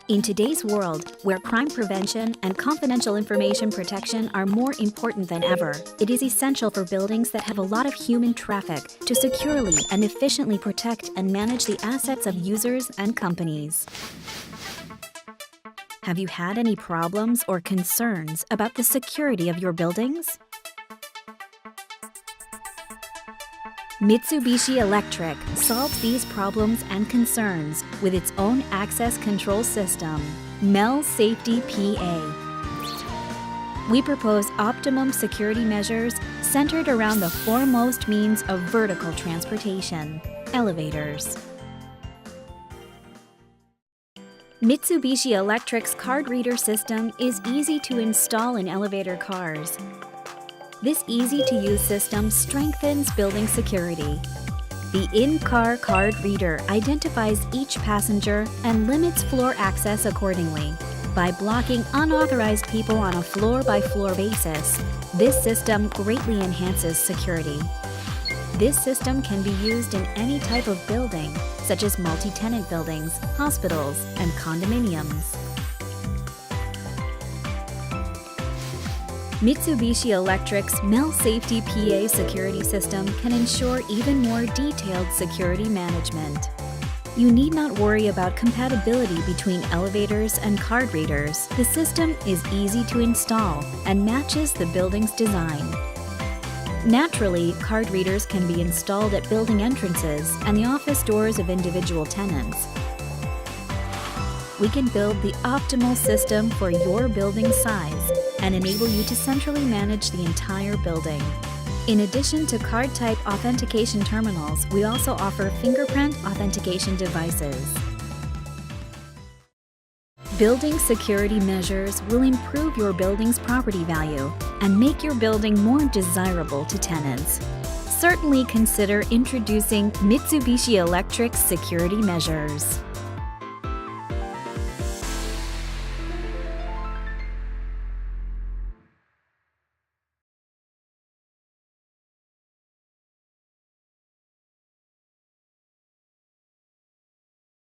In today's world, where crime prevention and confidential information protection are more important than ever, it is essential for buildings that have a lot of human traffic to securely and efficiently protect and manage the assets of users and companies. Have you had any problems or concerns about the security of your buildings? Mitsubishi Electric solves these problems and concerns with its own access control system, MELSAFETY-PA. We propose optimum security measures centered around the foremost means of vertical transportation, elevators. Mitsubishi Electric's card reader system is easy to install in elevator cars. This easy-to-use system strengthens building security. The in-car card reader identifies each passenger and limits floor access accordingly. By blocking unauthorized people on a floor-by-floor basis, this system greatly enhances security. This system can be used in any type of building, such as multi-tenant buildings, hospitals, and condominiums. Mitsubishi Electric's MELSAFETY-PA security system can ensure even more detailed security management. You need not worry about compatibility between elevators and card readers. The system is easy to install and matches the building's design. Naturally, card readers can be installed at building entrances and the office doors of individual tenants. We can build the optimal system for your building size and enable you to centrally manage the entire building. In addition to card-type authentication terminals, we also offer fingerprint authentication devices. Building security measures will improve your building's property value and make your building more desirable to tenants. Certainly consider introducing Mitsubishi Electric's security measures.